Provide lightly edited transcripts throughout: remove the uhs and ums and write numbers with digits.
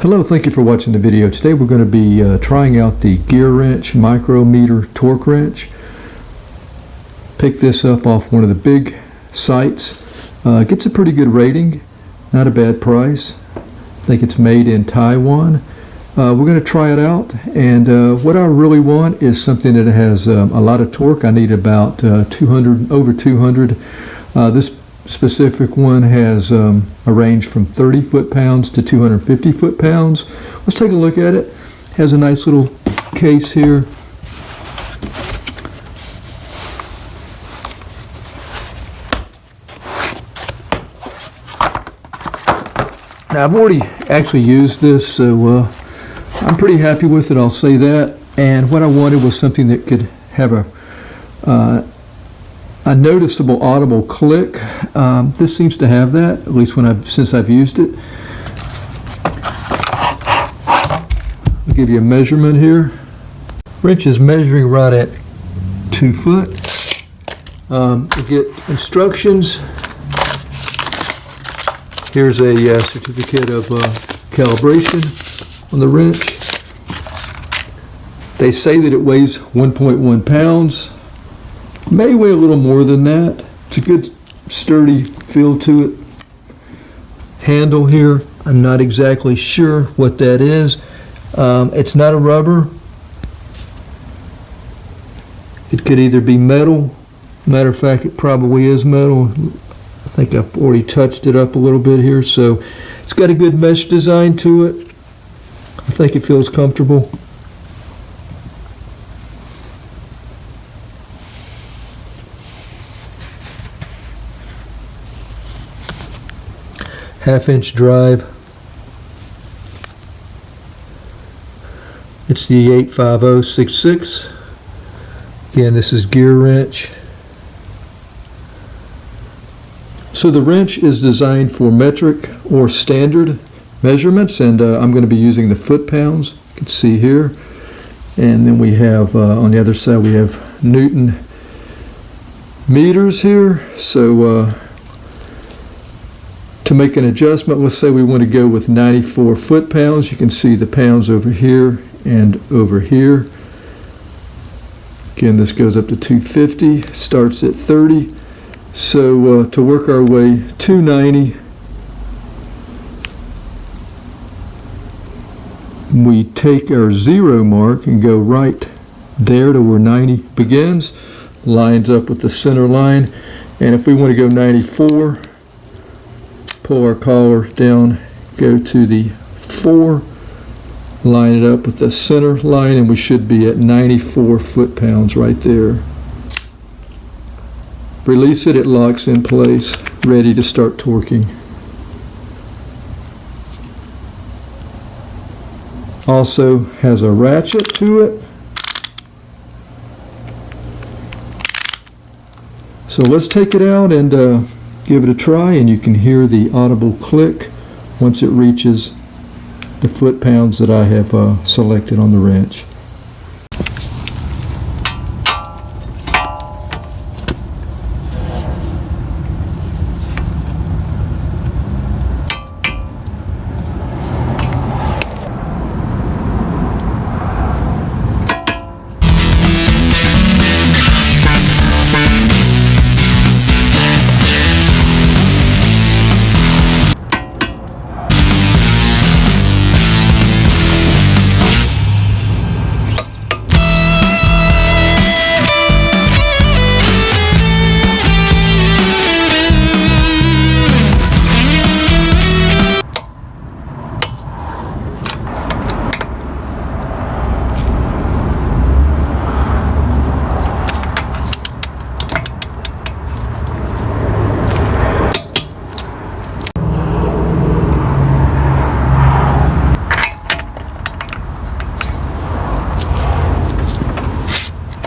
Hello, thank you for watching the video. Today we're going to be trying out the GEARWRENCH micrometer torque wrench. Picked this up off one of the big sites. Gets a pretty good rating, not a bad price. I think it's made in Taiwan. We're going to try it out, and what I really want is something that has a lot of torque. I need about over 200. This specific one has a range from 30 foot-pounds to 250 foot-pounds. Let's take a look at it. Has a nice little case here. Now, I've already actually used this, so I'm pretty happy with it, I'll say that. And what I wanted was something that could have a noticeable audible click. This seems to have that, at least since I've used it. I'll give you a measurement here. Wrench is measuring right at 2 foot. You get instructions. Here's a certificate of calibration on the wrench. They say that it weighs 1.1 pounds. May weigh a little more than that. It's a good sturdy feel to it. Handle here, I'm not exactly sure what that is. It's not a rubber. It could either be metal. Matter of fact, it probably is metal. I think I've already touched it up a little bit here, so it's got a good mesh design to it. I think it feels comfortable. Half-inch drive. It's the 85066. Again, this is GEARWRENCH. So the wrench is designed for metric or standard measurements, and I'm going to be using the foot-pounds. You can see here. And then we have, on the other side, we have Newton meters here. So to make an adjustment, let's say we want to go with 94 foot-pounds. You can see the pounds over here and over here. Again, this goes up to 250, starts at 30. So to work our way to 90, we take our 0 mark and go right there to where 90 begins, lines up with the center line. And if we want to go 94, pull our collar down, go to the 4, line it up with the center line, and we should be at 94 foot-pounds right there. Release it, it locks in place, ready to start torquing. Also has a ratchet to it. So let's take it out and give it a try, and you can hear the audible click once it reaches the foot-pounds that I have selected on the wrench.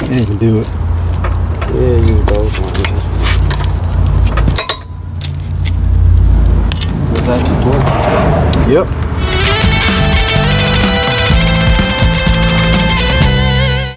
I can do it. Yeah, use both ones. Was that the torque? Yep.